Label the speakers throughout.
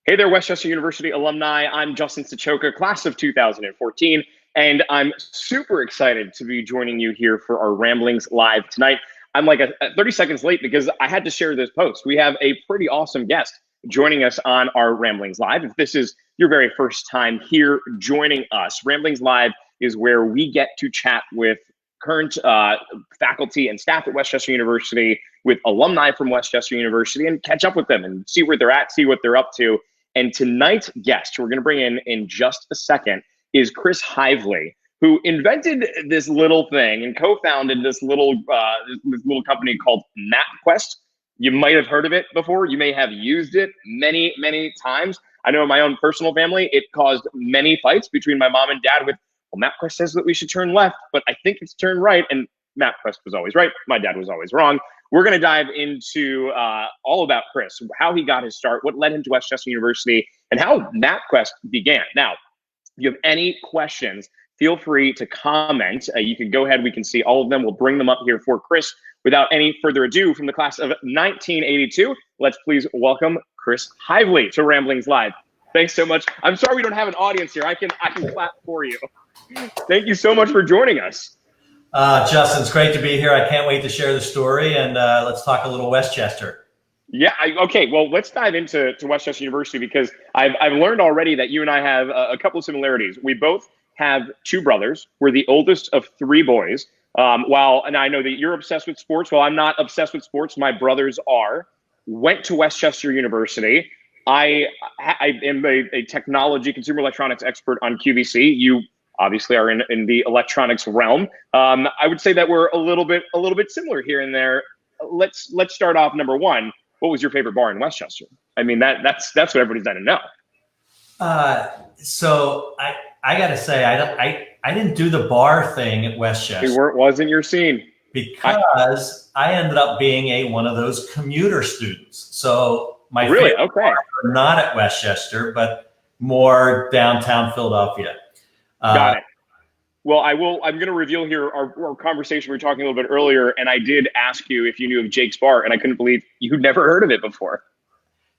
Speaker 1: Hey there, Westchester University alumni. I'm Justin Sachoka, class of 2014, and I'm super excited to be joining you here for our Ramblings Live tonight. I'm like 30 seconds late because I had to share this post. We have a pretty awesome guest joining us on our Ramblings Live. If this is your very first time here joining us, Ramblings Live is where we get to chat with current faculty and staff at Westchester University, with alumni from Westchester University, and catch up with them and see where they're at, see what they're up to. And tonight's guest, who we're going to bring in just a second, is Chris Heivly, who invented this little thing and co-founded this little company called Mapquest. You might have heard of it before. You may have used it many, many times. I know in my own personal family, it caused many fights between my mom and dad with, well, Mapquest says that we should turn left, but I think it's turn right. And Mapquest was always right. My dad was always wrong. We're going to dive into all about Chris, how he got his start, what led him to Westchester University, and how Mapquest began. Now, if you have any questions, feel free to comment. You can go ahead. We can see all of them. We'll bring them up here for Chris. Without any further ado, from the class of 1982, let's please welcome Chris Heivly to Ramblings Live. Thanks so much. I'm sorry we don't have an audience here. I can clap for you. Thank you so much for joining us.
Speaker 2: Justin, it's great to be here. I can't wait to share the story, and let's talk a little Westchester.
Speaker 1: Yeah. Okay. Well, let's dive into Westchester University, because I've learned already that you and I have a couple of similarities. We both have two brothers. We're the oldest of three boys. And I know that you're obsessed with sports. Well, I'm not obsessed with sports. My brothers are. Went to Westchester University. I am a technology, consumer electronics expert on QVC. You obviously are in the electronics realm. I would say that we're a little bit similar here and there. Let's start off number one. What was your favorite bar in Westchester? I mean, that's what everybody's got to know.
Speaker 2: So I got to say, I didn't do the bar thing at Westchester.
Speaker 1: It wasn't your scene.
Speaker 2: Because I ended up being one of those commuter students. So my favorite bars were not at Westchester, but more downtown Philadelphia.
Speaker 1: Got it. Well, I'm going to reveal here our conversation. We were talking a little bit earlier, and I did ask you if you knew of Jake's Bar, and I couldn't believe you'd never heard of it before.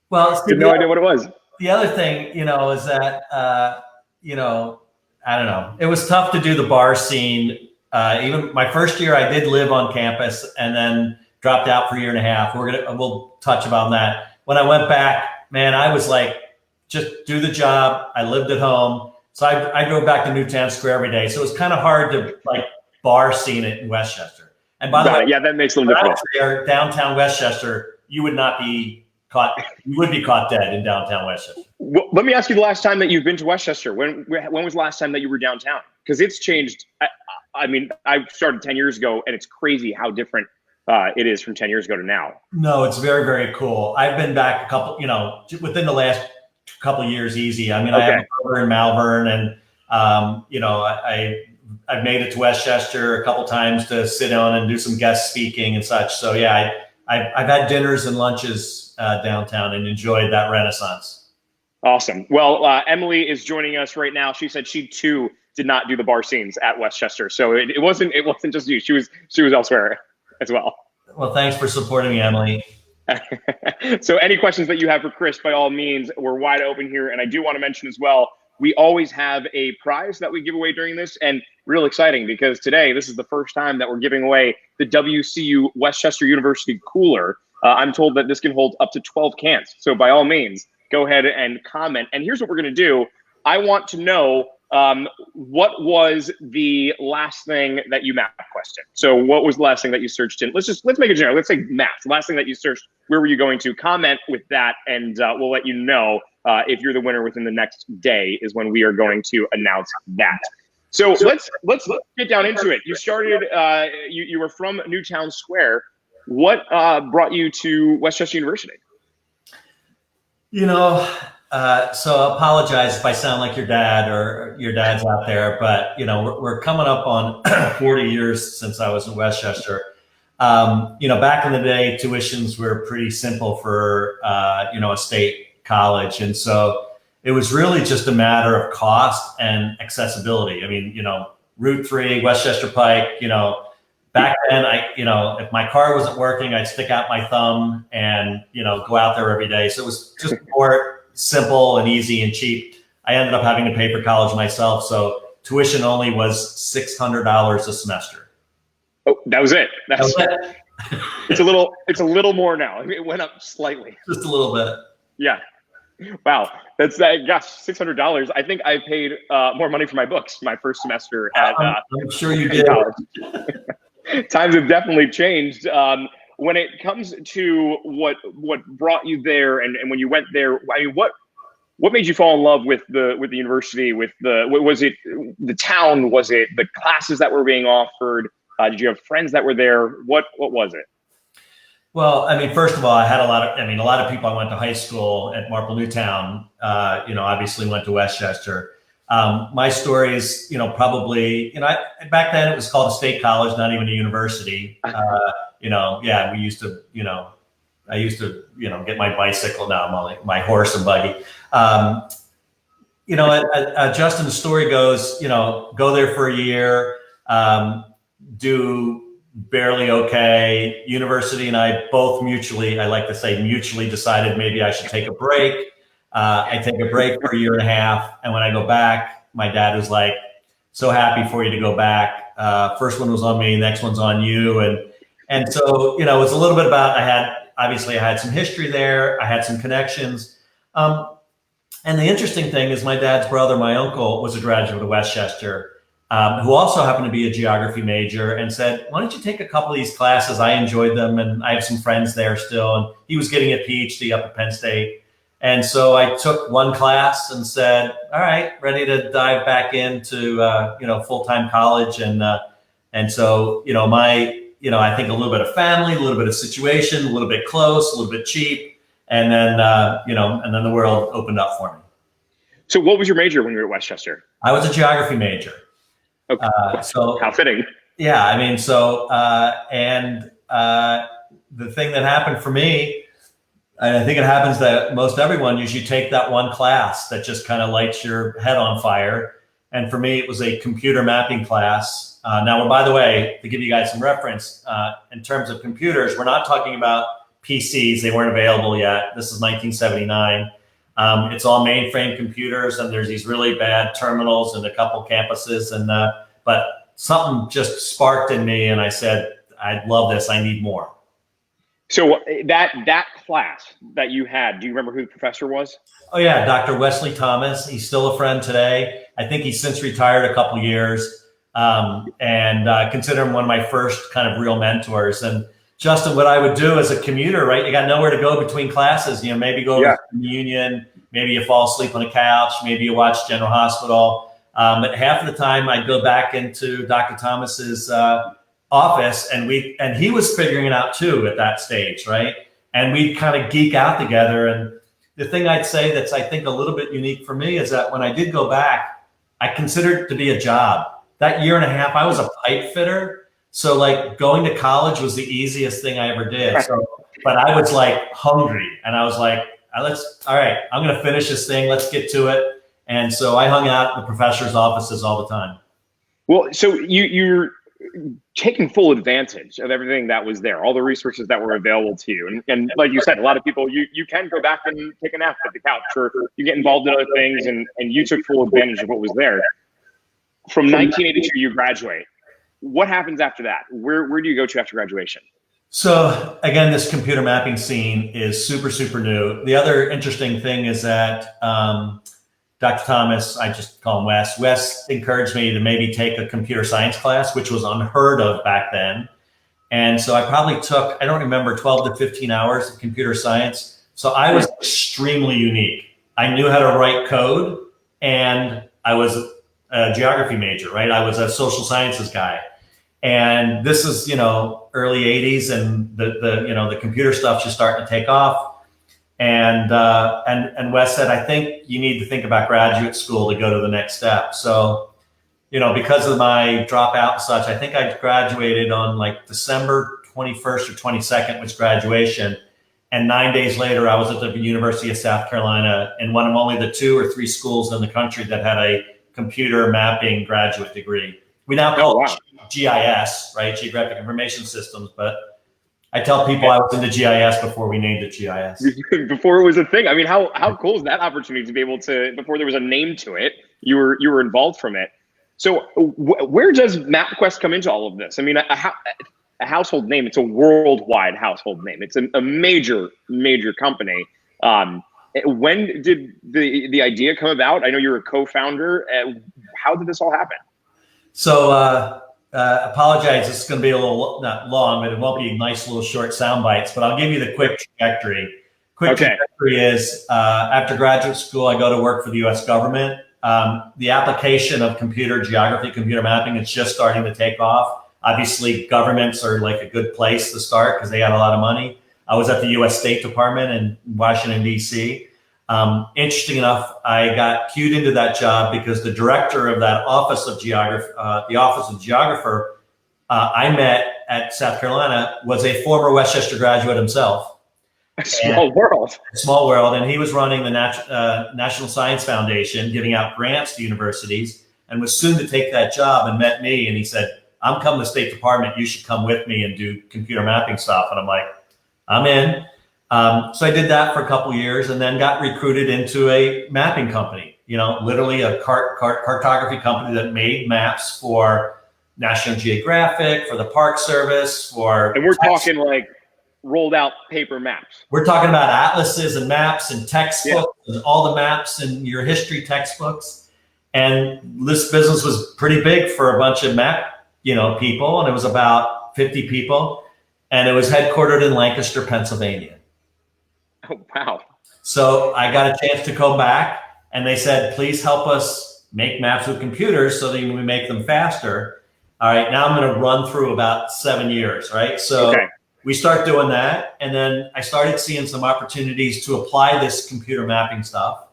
Speaker 2: Well,
Speaker 1: you had no idea what it was.
Speaker 2: The other thing, is that, I don't know. It was tough to do the bar scene. Even my first year, I did live on campus and then dropped out for a year and a half. We'll touch about that. When I went back, man, I was like, just do the job. I lived at home. So I drove back to Newtown Square every day. So it was kind of hard to bar scene it in Westchester. And by the way,
Speaker 1: yeah, that makes a little difference.
Speaker 2: Downtown Westchester, you would not be caught. You would be caught dead in downtown Westchester.
Speaker 1: Well, let me ask you the last time that you've been to Westchester. When was the last time that you were downtown? Because it's changed. I mean, I started 10 years ago, and it's crazy how different it is from 10 years ago to now.
Speaker 2: No, it's very, very cool. I've been back a couple, within the last couple of years, easy. I mean, I have a brother in Malvern, and I've made it to Westchester a couple times to sit down and do some guest speaking and such. So yeah, I've had dinners and lunches downtown and enjoyed that renaissance.
Speaker 1: Awesome. Well, Emily is joining us right now. She said she too did not do the bar scenes at Westchester, so it wasn't just you. She was elsewhere as well.
Speaker 2: Well, thanks for supporting me, Emily.
Speaker 1: So any questions that you have for Chris, by all means, we're wide open here. And I do want to mention as well, we always have a prize that we give away during this, and real exciting because today, this is the first time that we're giving away the WCU Westchester University cooler. I'm told that this can hold up to 12 cans. So by all means, go ahead and comment. And here's what we're going to do. I want to know what was the last thing that you Mapquested? So what was the last thing that you searched in? Let's make it general. Let's say math. The last thing that you searched, where were you going to? Comment with that, and we'll let you know if you're the winner within the next day is when we are going to announce that. So let's get down into it. You started, you were from Newtown Square. What brought you to Westchester University?
Speaker 2: So I apologize if I sound like your dad or your dad's out there, but we're coming up on 40 years since I was in Westchester. Back in the day, tuitions were pretty simple for a state college, and so it was really just a matter of cost and accessibility. I mean, Route 3, Westchester Pike. Back then, if my car wasn't working, I'd stick out my thumb and go out there every day. So it was just more simple and easy and cheap. I ended up having to pay for college myself. So tuition only was $600 a semester.
Speaker 1: Oh, that was it.
Speaker 2: That was it.
Speaker 1: It's a little more now. It went up slightly.
Speaker 2: Just a little bit.
Speaker 1: Yeah. Wow. That's that. Gosh, $600. I think I paid more money for my books my first semester at.
Speaker 2: I'm sure you did.
Speaker 1: College. Times have definitely changed. When it comes to what brought you there, and when you went there, I mean, what made you fall in love with the university? Was it the town? Was it the classes that were being offered? Did you have friends that were there? What was it?
Speaker 2: Well, I mean, first of all, I had a lot of people I went to high school at Marple Newtown, obviously went to Westchester. My story is, probably, back then it was called a state college, not even a university. We used to, I used to, get my bicycle, my horse and buggy. Justin, the story goes, go there for a year, do barely okay. University and I both mutually decided maybe I should take a break. I take a break for a year and a half. And when I go back, my dad was like, so happy for you to go back. First one was on me, next one's on you. And so, it was a little bit about, I had some history there. I had some connections. And the interesting thing is my dad's brother, my uncle, was a graduate of Westchester, who also happened to be a geography major, and said, why don't you take a couple of these classes? I enjoyed them, and I have some friends there still. And he was getting a PhD up at Penn State. And so I took one class and said, all right, ready to dive back into, full-time college. And so, I think a little bit of family, a little bit of situation, a little bit close, a little bit cheap. And then, and then the world opened up for me.
Speaker 1: So what was your major when you were at Westchester?
Speaker 2: I was a geography major.
Speaker 1: Okay. So how fitting.
Speaker 2: Yeah. I mean, the thing that happened for me, and I think it happens that most everyone, is you take that one class that just kind of lights your head on fire. And for me, it was a computer mapping class. Now, by the way, to give you guys some reference, in terms of computers, we're not talking about PCs. They weren't available yet. This is 1979. It's all mainframe computers, and there's these really bad terminals in a couple campuses. But something just sparked in me, and I said, I love this. I need more.
Speaker 1: So that class that you had, do you remember who the professor was?
Speaker 2: Oh yeah, Dr. Wesley Thomas. He's still a friend today. I think he's since retired a couple years, and consider him one of my first kind of real mentors. And Justin, what I would do as a commuter, right? You got nowhere to go between classes. Maybe go to the Union, maybe you fall asleep on a couch, maybe you watch General Hospital. But half of the time I'd go back into Dr. Thomas's office, and he was figuring it out too at that stage, right? And we'd kind of geek out together. And the thing I'd say that's, I think, a little bit unique for me is that when I did go back, I considered it to be a job. That year and a half, I was a pipe fitter. So like going to college was the easiest thing I ever did. So, but I was like hungry, and I was like, all right, I'm going to finish this thing. Let's get to it. And so I hung out in the professor's offices all the time. Well,
Speaker 1: so you're taking full advantage of everything that was there, all the resources that were available to you. And like you said, a lot of people, you can go back and take a nap at the couch, or you get involved in other things, and you took full advantage of what was there. From 1982, you graduate. What happens after that? Where do you go to after graduation?
Speaker 2: So again, this computer mapping scene is super, super new. The other interesting thing is that Dr. Thomas, I just call him Wes. Wes encouraged me to maybe take a computer science class, which was unheard of back then. And so I probably took, I don't remember, 12 to 15 hours of computer science. So I was extremely unique. I knew how to write code, and I was a geography major, right? I was a social sciences guy. And this is, early 80s, and the computer stuff's just starting to take off. And Wes said, I think you need to think about graduate school to go to the next step. So, because of my dropout and such, I think I graduated on like December 21st or 22nd was graduation. And 9 days later, I was at the University of South Carolina, in one of only the 2 or 3 schools in the country that had a computer mapping graduate degree. We now call it GIS, right? Geographic Information Systems, but I tell people I was into GIS before we named it GIS.
Speaker 1: Before it was a thing. I mean, how cool is that opportunity to be able to, before there was a name to it, you were involved from it. So where does MapQuest come into all of this? I mean, a household name, it's a worldwide household name. It's a major company. When did the idea come about? I know you're a co-founder. How did this all happen?
Speaker 2: So apologize, this is going to be a little not long, but it won't be nice little short sound bites, but I'll give you the quick trajectory. Trajectory is after graduate school, I go to work for the US government. The application of computer geography, computer mapping, is just starting to take off. Obviously, governments are like a good place to start because they got a lot of money. I was at the US State Department in Washington, D.C. Interesting enough, I got cued into that job because the director of that Office of Geography, the Office of Geographer, I met at South Carolina, was a former Westchester graduate himself.
Speaker 1: A small world.
Speaker 2: A small world. And he was running the National Science Foundation, giving out grants to universities, and was soon to take that job, and met me. And he said, I'm coming to the State Department. You should come with me and do computer mapping stuff. And I'm like, I'm in. So I did that for a couple of years and then got recruited into a mapping company, literally a cartography company that made maps for National Geographic, for the Park Service,
Speaker 1: and we're talking like rolled out paper maps.
Speaker 2: We're talking about atlases and maps and textbooks and all the maps in your history textbooks. And this business was pretty big for a bunch of map, people. And it was about 50 people. And it was headquartered in Lancaster, Pennsylvania.
Speaker 1: Oh, wow.
Speaker 2: So I got a chance to come back, and they said, please help us make maps with computers so that we make them faster. All right, now I'm going to run through about 7 years, right? So we start doing that, and then I started seeing some opportunities to apply this computer mapping stuff.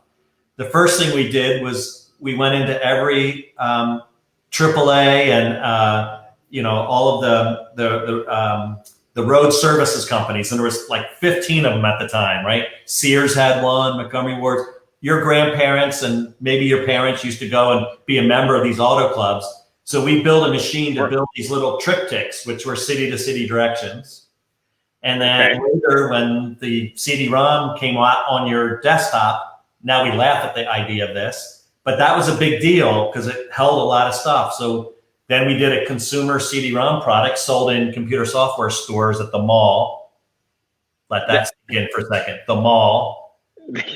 Speaker 2: The first thing we did was we went into every AAA and all of the road services companies, and there was like 15 of them at the time, right? Sears had one, Montgomery Ward. Your grandparents and maybe your parents used to go and be a member of these auto clubs. So we built a machine to build these little triptychs, which were city to city directions. And then later, when the CD-ROM came out on your desktop, now we laugh at the idea of this, but that was a big deal because it held a lot of stuff. So then we did a consumer CD-ROM product sold in computer software stores at the mall. Let that sink in for a second. The mall.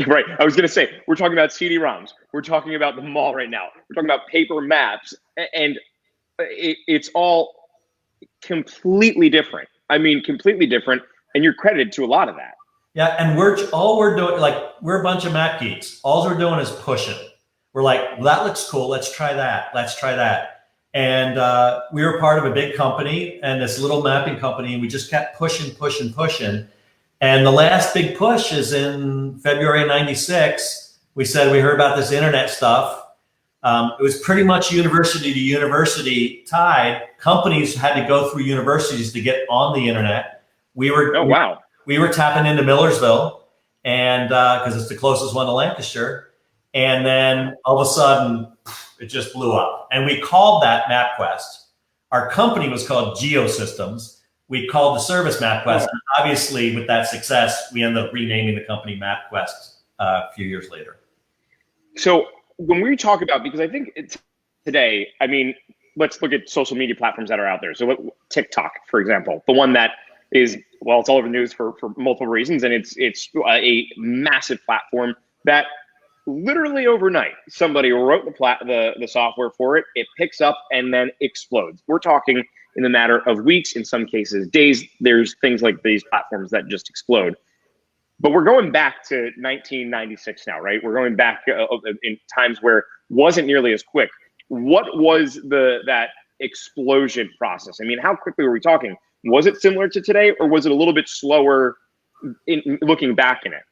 Speaker 1: Right. I was going to say, we're talking about CD-ROMs. We're talking about the mall right now. We're talking about paper maps. And it's all completely different. I mean, completely different. And you're credited to a lot of that.
Speaker 2: Yeah. And we're doing, we're a bunch of map geeks. All we're doing is pushing. We're like, well, that looks cool. Let's try that. Let's try that. And we were part of a big company and this little mapping company, and we just kept pushing. And the last big push is in February '96. We said we heard about this internet stuff. It was pretty much university to university tied. Companies had to go through universities to get on the internet. We were we were tapping into Millersville, and because it's the closest one to Lancaster. And then all of a sudden, it just blew up. And we called that Mapquest. Our company was called Geosystems. We called the service Mapquest. And obviously, with that success, we ended up renaming the company Mapquest a few years later.
Speaker 1: So when we talk about, because I think today, I mean, let's look at social media platforms that are out there. So TikTok, for example, the one that is, well, it's all over the news for multiple reasons. And it's a massive platform that literally overnight, somebody wrote the software for it. It picks up and then explodes. We're talking in the matter of weeks, in some cases days. There's things like these platforms that just explode. But we're going back to 1996 now, right? We're going back in times where it wasn't nearly as quick. What was that explosion process? I mean, how quickly were we talking? Was it similar to today, or was it a little bit slower in looking back in it?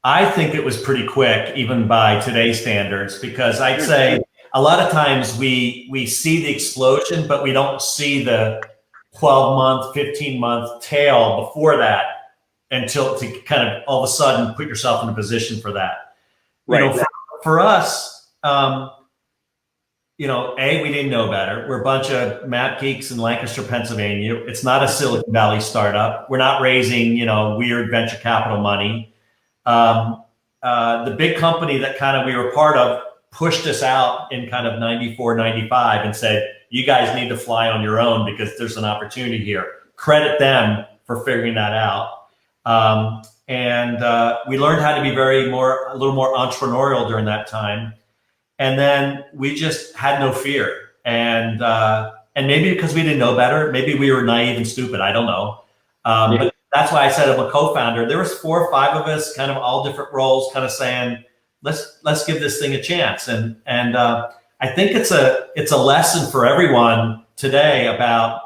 Speaker 2: I think it was pretty quick, even by today's standards, because I'd say a lot of times we see the explosion, but we don't see the 12-month, 15-month tail before that until to kind of all of a sudden put yourself in a position for that. Right. For us, we didn't know better. We're a bunch of map geeks in Lancaster, Pennsylvania. It's not a Silicon Valley startup. We're not raising, weird venture capital money. The big company that kind of we were part of pushed us out in kind of 94, 95 and said, you guys need to fly on your own because there's an opportunity here. Credit them for figuring that out. And we learned how to be a little more entrepreneurial during that time. And then we just had no fear. And maybe because we didn't know better, maybe we were naive and stupid. I don't know. But that's why I said I'm a co-founder. There was 4 or 5 of us, kind of all different roles, kind of saying, let's give this thing a chance. And I think it's a lesson for everyone today about.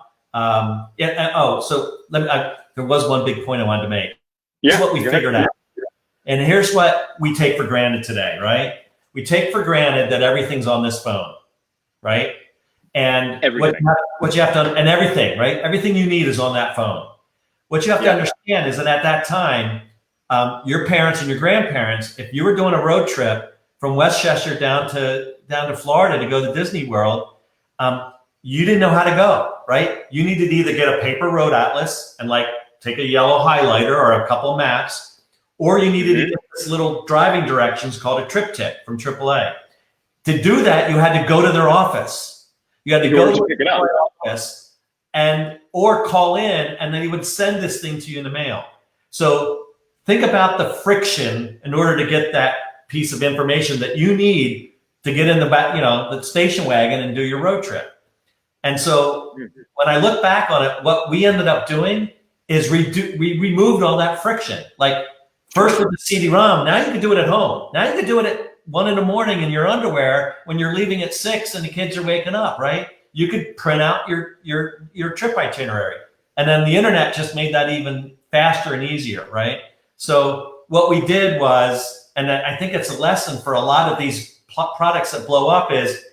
Speaker 2: There was one big point I wanted to make.
Speaker 1: Yeah,
Speaker 2: here's what we figured out, and here's what we take for granted today, right? We take for granted that everything's on this phone, right? And what you have to, and everything, right? Everything you need is on that phone. What you have to understand is that at that time, your parents and your grandparents, if you were doing a road trip from Westchester down to Florida to go to Disney World, you didn't know how to go, right? You needed to either get a paper road atlas and take a yellow highlighter or a couple maps, or you needed to get this little driving directions called a trip tip from AAA. To do that, you had to go to their office. You had to go to their office or call in, and then he would send this thing to you in the mail. So think about the friction in order to get that piece of information that you need to get in the back, the station wagon and do your road trip. And so when I look back on it, what we ended up doing is we removed all that friction. Like first with the CD-ROM, now you can do it at home. Now you can do it at 1 a.m. in your underwear when you're leaving at 6 and the kids are waking up, right? You could print out your trip itinerary. And then the internet just made that even faster and easier, right? So what we did was, and I think it's a lesson for a lot of these products that blow up, is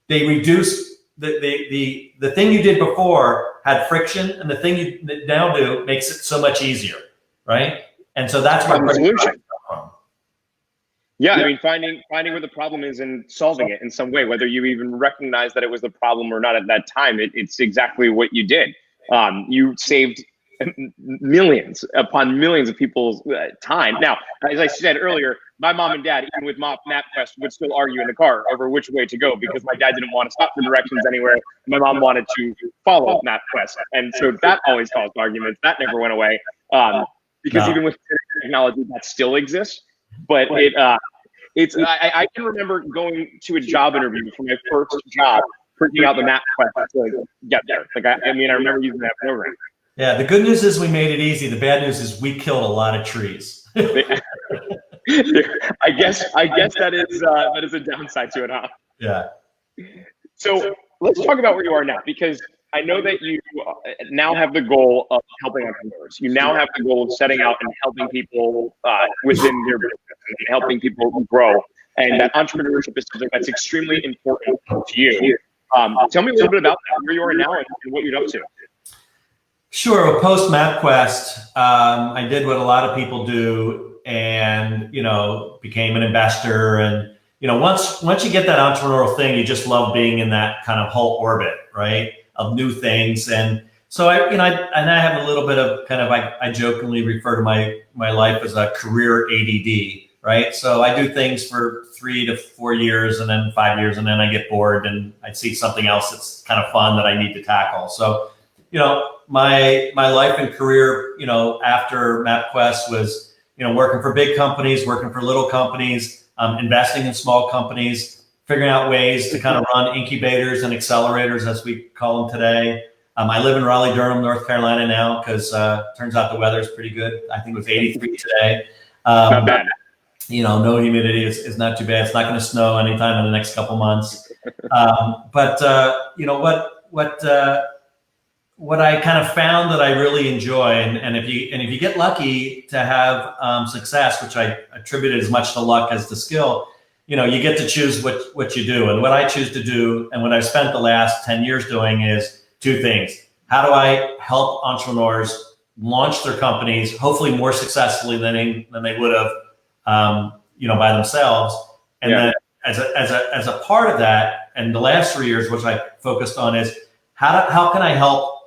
Speaker 2: they reduce the thing you did before had friction, and the thing you now do makes it so much easier, right? And so that's my solution.
Speaker 1: Yeah, I mean, finding where the problem is and solving it in some way, whether you even recognize that it was the problem or not at that time, it's exactly what you did. You saved millions upon millions of people's time. Now, as I said earlier, my mom and dad, even with Mapquest, would still argue in the car over which way to go because my dad didn't want to stop for directions anywhere. My mom wanted to follow Mapquest. And so that always caused arguments. That never went away because even with technology, that still exists. But I can remember going to a job interview for my first job, printing out the Mapquest to get there. I remember using that program.
Speaker 2: Yeah, the good news is we made it easy. The bad news is we killed a lot of trees.
Speaker 1: I guess that is a downside to it, huh?
Speaker 2: Yeah.
Speaker 1: So let's talk about where you are now, because I know that you now have the goal of helping entrepreneurs. You now have the goal of setting out and helping people within their business and helping people grow. And that entrepreneurship is something that's extremely important to you. Tell me a little bit about that, where you are now and what you're up to.
Speaker 2: Sure. Post Mapquest, I did what a lot of people do, and became an investor. And once you get that entrepreneurial thing, you just love being in that kind of whole orbit, right, of new things. And so I have a little bit of I jokingly refer to my life as a career ADD, right? So I do things for 3 to 4 years, and then 5 years, and then I get bored and I see something else that's kind of fun that I need to tackle. So my life and career, after Mapquest was, working for big companies, working for little companies, investing in small companies, figuring out ways to kind of run incubators and accelerators, as we call them today. I live in Raleigh-Durham, North Carolina now, because turns out the weather's pretty good. I think it was 83 today.
Speaker 1: Not bad.
Speaker 2: No humidity is not too bad. It's not going to snow anytime in the next couple months. What I kind of found that I really enjoy, and if you get lucky to have success, which I attribute as much to luck as to skill, you get to choose what you do. And what I choose to do, and what I've spent the last 10 years doing, is 2 things. How do I help entrepreneurs launch their companies, hopefully more successfully than they would have, by themselves? And then as a part of that, And the last 3 years, which I focused on, is how can I help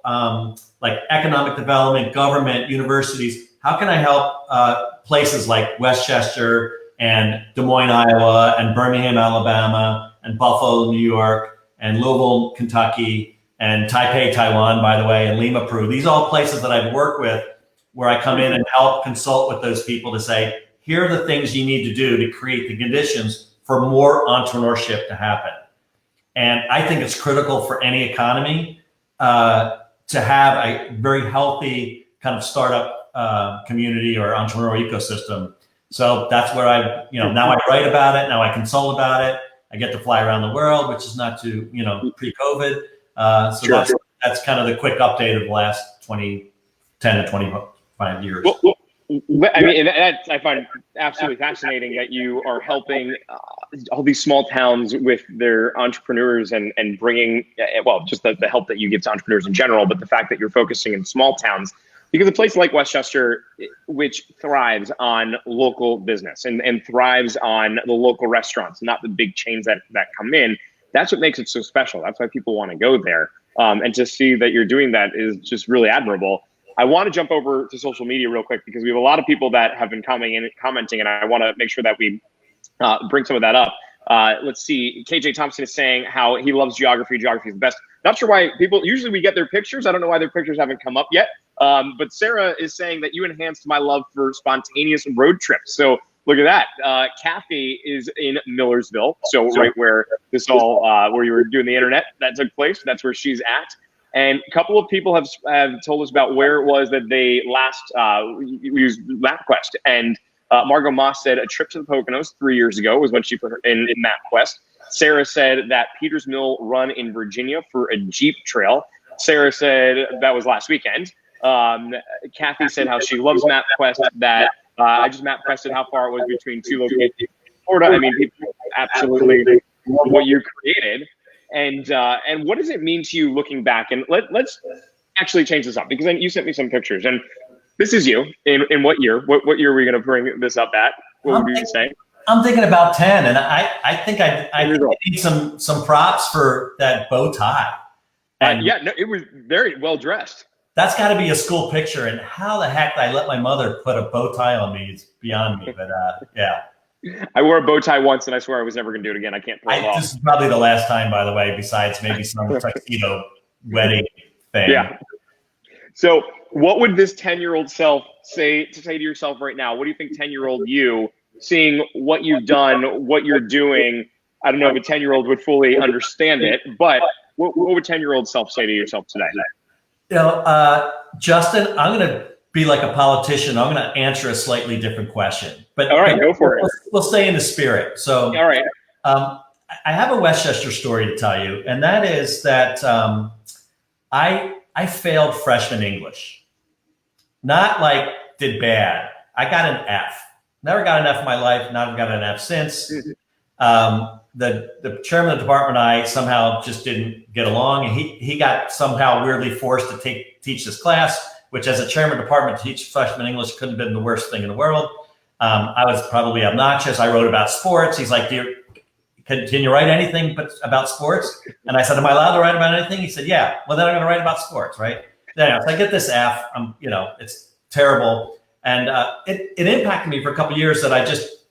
Speaker 2: like economic development, government, universities? How can I help places like Westchester and Des Moines, Iowa, and Birmingham, Alabama, and Buffalo, New York, and Louisville, Kentucky, and Taipei, Taiwan, by the way, and Lima, Peru. These are all places that I've worked with where I come in and help consult with those people to say, here are the things you need to do to create the conditions for more entrepreneurship to happen. And I think it's critical for any economy to have a very healthy kind of startup community or entrepreneurial ecosystem. So that's where now I write about it. Now I consult about it. I get to fly around the world, which is not too, pre-COVID. So sure. That's kind of the quick update of the last 10 to 25 years.
Speaker 1: Well, I mean, I find absolutely fascinating that you are helping all these small towns with their entrepreneurs and bringing, just the help that you give to entrepreneurs in general, but the fact that you're focusing in small towns, because a place like Westchester, which thrives on local business and thrives on the local restaurants, not the big chains that come in, that's what makes it so special. That's why people want to go there. And to see that you're doing that is just really admirable. I want to jump over to social media real quick because we have a lot of people that have been commenting, and I want to make sure that we bring some of that up. Let's see. KJ Thompson is saying how he loves geography. Geography is the best. Not sure why usually we get their pictures. I don't know why their pictures haven't come up yet. But Sarah is saying that you enhanced my love for spontaneous road trips. So look at that. Kathy is in Millersville. So right where this all, where you were doing the internet, that took place. That's where she's at. And a couple of people have told us about where it was that they last used Mapquest. And Margot Moss said a trip to the Poconos 3 years ago was when she put her in Mapquest. Sarah said that Peters Mill run in Virginia for a Jeep trail. Sarah said that was last weekend. Kathy said how she loves Mapquest, that I just Mapquested how far it was between two locations in Florida. I mean, people absolutely love what you created. And what does it mean to you looking back? And let's actually change this up, because then you sent me some pictures, and this is you in what year? What year are we going to bring this up at? What would you say?
Speaker 2: I'm thinking about 10, and I think I need some props for that bow tie. And
Speaker 1: it was very well dressed.
Speaker 2: That's got to be a school picture. And how the heck I let my mother put a bow tie on me is beyond me. But yeah.
Speaker 1: I wore a bow tie once, and I swear I was never going to do it again. I can't pull it off.
Speaker 2: This is probably the last time, by the way, besides maybe some tuxedo wedding thing.
Speaker 1: Yeah. So what would this 10-year-old self say to yourself right now? What do you think 10-year-old you, seeing what you've done, what you're doing? I don't know if a 10-year-old would fully understand it, but what would 10-year-old self say to yourself today?
Speaker 2: Justin, I'm going to be like a politician. I'm going to answer a slightly different question. But
Speaker 1: all right, go for it.
Speaker 2: We'll stay in the spirit. So,
Speaker 1: all right.
Speaker 2: I have a Westchester story to tell you, and that is that I failed freshman English. Not like did bad. I got an F. Never got an F in my life. Never got an F since. The chairman of the department and I somehow just didn't get along, and he got somehow weirdly forced to teach this class, which as a chairman of the department to teach freshman English couldn't have been the worst thing in the world. I was probably obnoxious. I wrote about sports. He's like, can you write anything but about sports? And I said, am I allowed to write about anything? He said, yeah. Well, then I'm going to write about sports, right? Then so I get this F. It's terrible. And it impacted me for a couple of years that I just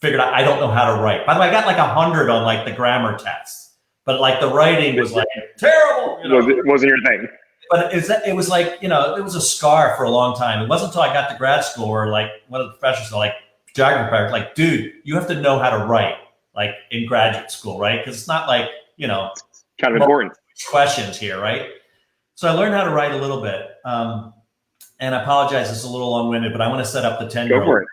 Speaker 2: figured out I don't know how to write. By the way, I got like 100 on like the grammar tests, but like the writing was like terrible.
Speaker 1: It wasn't your thing.
Speaker 2: But it was like, it was a scar for a long time. It wasn't until I got to grad school where like one of the professors was like, geography professor, like, dude, you have to know how to write like in graduate school, right? Because it's not like,
Speaker 1: it's kind of important
Speaker 2: questions here, right? So I learned how to write a little bit. And I apologize, it's a little long-winded, but I want to set up the 10-year-old.
Speaker 1: Go for it.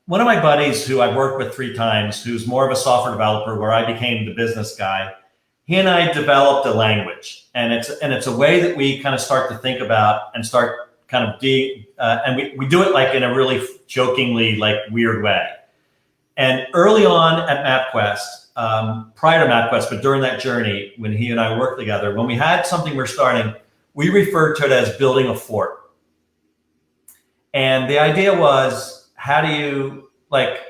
Speaker 2: One of my buddies who I've worked with 3 times, who's more of a software developer where I became the business guy, he and I developed a language, and it's a way that we kind of start to think about and start kind of and we do it like in a really jokingly like weird way. And early on at Mapquest, prior to Mapquest, but during that journey when he and I worked together, when we had something we're starting, we referred to it as building a fort. And the idea was, how do you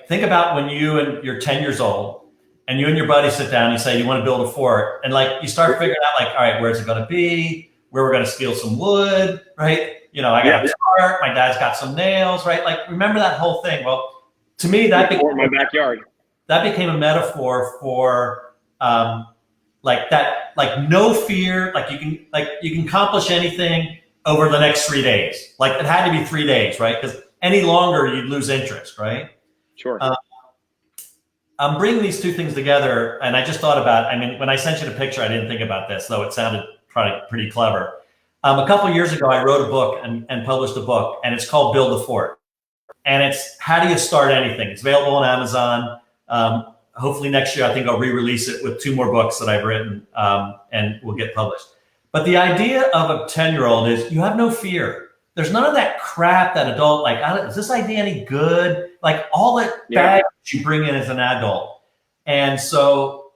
Speaker 2: think about when you're 10 years old and you and your buddy sit down, and you say, you want to build a fort. And like, you start figuring out like, all right, where's it going to be? Where we're going to steal some wood, right? You know, I got a start, my dad's got some nails, right? Like, remember that whole thing. Well, to me, that became
Speaker 1: my backyard.
Speaker 2: That became a metaphor for like that, like no fear, like you can accomplish anything over the next 3 days. Like it had to be 3 days, right? Because any longer you'd lose interest, right?
Speaker 1: Sure.
Speaker 2: I'm bringing these two things together, and I just thought about, I mean, when I sent you the picture, I didn't think about this, though it sounded probably pretty clever. A couple of years ago, I wrote a book and published a book, and it's called Build the Fort. And it's how do you start anything? It's available on Amazon. Hopefully next year, I think I'll re-release it with 2 more books that I've written, and will get published. But the idea of a 10-year-old is you have no fear. There's none of that crap that adult, like, is this idea any good? Like all that baggage you bring in as an adult. And so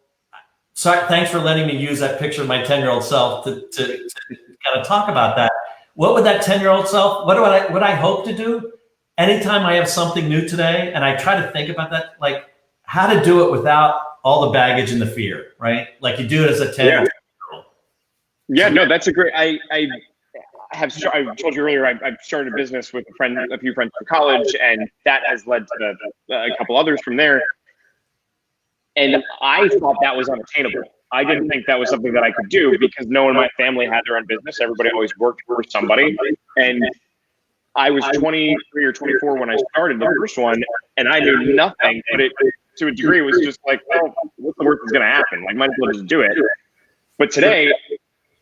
Speaker 2: thanks for letting me use that picture of my 10-year-old self to kind of talk about that. What would that 10-year-old self, what I hope to do? Anytime I have something new today, and I try to think about that, like how to do it without all the baggage and the fear, right? Like you do it as a 10-year-old.
Speaker 1: Yeah, no, that's a great, I told you earlier, I've started a business with a few friends from college, and that has led to a couple others from there. And I thought that was unattainable. I didn't think that was something that I could do because no one in my family had their own business. Everybody always worked for somebody. And I was 23 or 24 when I started the first one, and I knew nothing, but it, to a degree, was just like, well, what the work is going to happen? Like, might as well just do it. But today,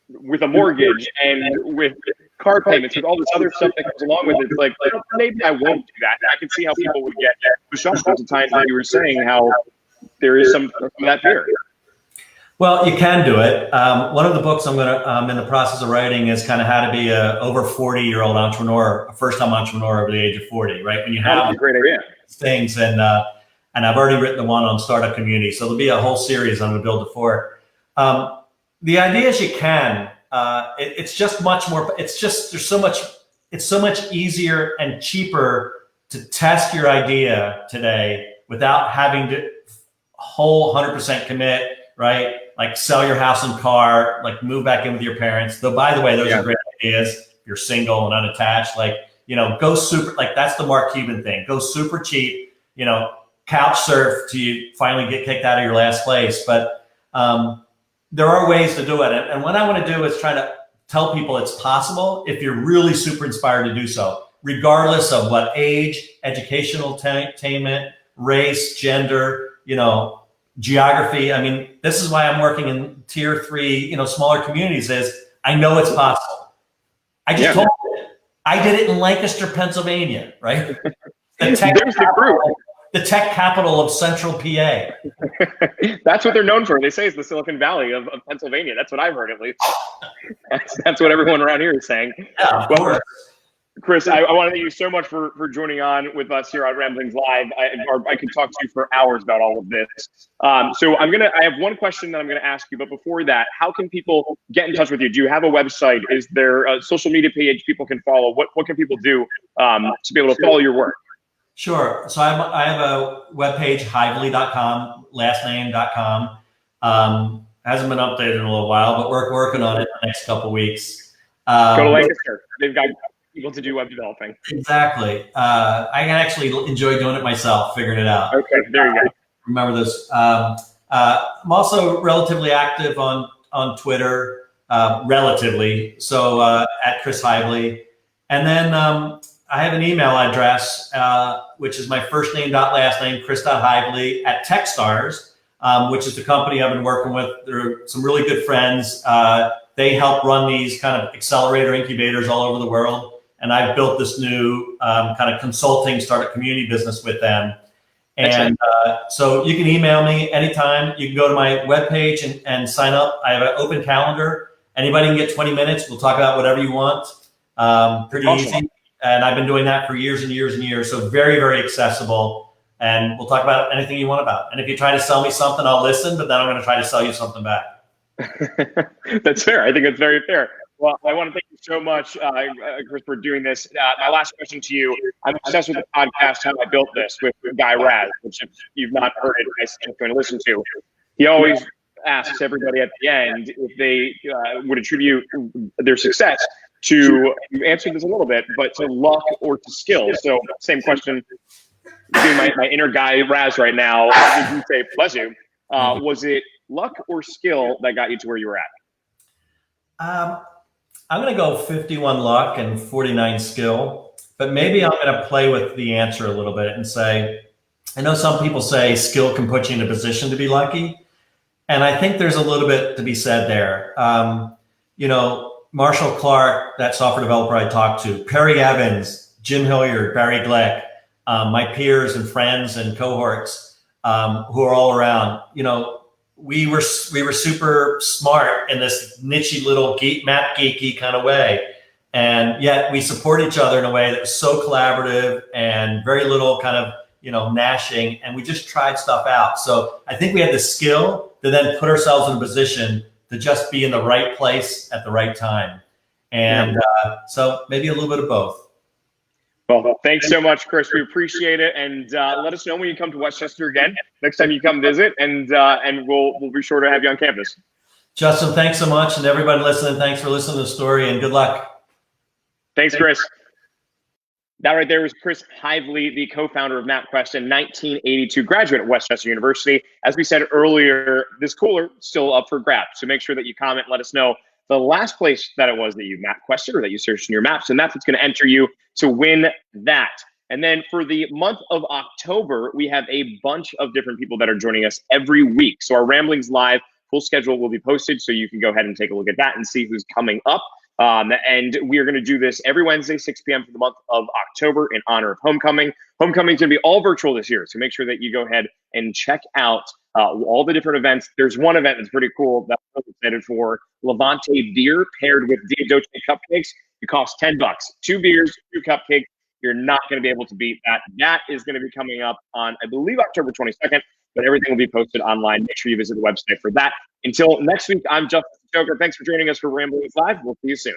Speaker 1: with a mortgage and with car payments, with all this other stuff that comes along with it, it's like maybe I won't do that. I can see how people would get pushed off at the time that you were saying how there is some of that fear.
Speaker 2: Well, you can do it. One of the books I'm in the process of writing is kind of how to be a over 40-year-old entrepreneur, a first-time entrepreneur over the age of 40, right? When you have
Speaker 1: a great idea.
Speaker 2: Things, and I've already written the one on startup community, so there'll be a whole series on the Build a Fort. The idea is you can. It's just much more. It's just it's so much easier and cheaper to test your idea today without having to whole 100% commit, right? Like sell your house and car, like move back in with your parents. Though, by the way, those are great ideas. If you're single and unattached, like, you know, go super, like that's the Mark Cuban thing. Go super cheap, you know, couch surf till you finally get kicked out of your last place. But there are ways to do it. And what I want to do is try to tell people it's possible if you're really super inspired to do so, regardless of what age, educational attainment, race, gender, you know, geography. I mean, this is why I'm working in tier 3, you know, smaller communities, is I know it's possible. I just told you, I did it in Lancaster, Pennsylvania, right? The tech capital of central PA.
Speaker 1: That's what they're known for. They say it's the Silicon Valley of Pennsylvania. That's what I've heard, at least. That's what everyone around here is saying.
Speaker 2: Yeah, of course.
Speaker 1: Chris, I want to thank you so much for joining on with us here on Ramblings Live. I could talk to you for hours about all of this. So I have one question that I'm going to ask you, but before that, how can people get in touch with you? Do you have a website? Is there a social media page people can follow? What can people do to be able to follow your work?
Speaker 2: Sure. So I have a webpage, Heivly.com, lastname.com. Hasn't been updated in a little while, but we're working on it the next couple of weeks.
Speaker 1: Go to Lancaster. They've got people to do web developing.
Speaker 2: Exactly. I can actually enjoy doing it myself, figuring it out.
Speaker 1: Okay, there you go.
Speaker 2: Remember this. I'm also relatively active on Twitter, relatively. So at Chris Heivly. And then I have an email address, which is my first name dot last name, Chris.Heivly at Techstars, which is the company I've been working with. They're some really good friends. They help run these kind of accelerator incubators all over the world. And I've built this new kind of consulting startup community business with them. And so you can email me anytime. You can go to my webpage and sign up. I have an open calendar. Anybody can get 20 minutes. We'll talk about whatever you want. Pretty easy. And I've been doing that for years and years and years. So very, very accessible. And we'll talk about anything you want about. And if you try to sell me something, I'll listen, but then I'm going to try to sell you something back.
Speaker 1: That's fair. I think it's very fair. Well, I want to thank you so much, Chris, for doing this. My last question to you: I'm obsessed with the podcast "How I Built This" with Guy Raz, which if you've not heard it, I suggest going to listen to. He always asks everybody at the end if they would attribute their success to, you answered this a little bit, but to luck or to skill. So same question, doing my inner Guy Raz right now, would you say, bless you, was it luck or skill that got you to where you were at?
Speaker 2: I'm going to go 51 luck and 49 skill, but maybe I'm going to play with the answer a little bit and say, I know some people say skill can put you in a position to be lucky. And I think there's a little bit to be said there. You know, Marshall Clark, that software developer I talked to, Perry Evans, Jim Hilliard, Barry Glick, my peers and friends and cohorts who are all around, you know, we were super smart in this niche little map geeky kind of way. And yet we support each other in a way that was so collaborative and very little kind of, you know, gnashing. And we just tried stuff out. So I think we had the skill to then put ourselves in a position to just be in the right place at the right time. And so maybe a little bit of both.
Speaker 1: Well, thanks so much, Chris. We appreciate it, and let us know when you come to Westchester again. Next time you come visit, and we'll be sure to have you on campus.
Speaker 2: Justin, thanks so much, and everybody listening, thanks for listening to the story, and good luck.
Speaker 1: Thanks, Chris. That right there was Chris Heivly, the co-founder of Mapquest and 1982 graduate at Westchester University. As we said earlier, this cooler is still up for grabs, so make sure that you comment, let us know the last place that it was that you Mapquested or that you searched in your maps, and that's what's going to enter you to win that. And then for the month of October, we have a bunch of different people that are joining us every week. So our Ramblings Live full schedule will be posted, so you can go ahead and take a look at that and see who's coming up. And we are going to do this every Wednesday, 6 p.m. for the month of October in honor of homecoming. Homecoming is going to be all virtual this year, so make sure that you go ahead and check out all the different events. There's one event that's pretty cool that I'm excited for. Levante beer paired with Dia Dolce cupcakes. It costs $10. 2 beers, 2 cupcakes. You're not going to be able to beat that. That is going to be coming up on, I believe, October 22nd, but everything will be posted online. Make sure you visit the website for that. Until next week, I'm Justin Joker. Thanks for joining us for Ramblings Live. We'll see you soon.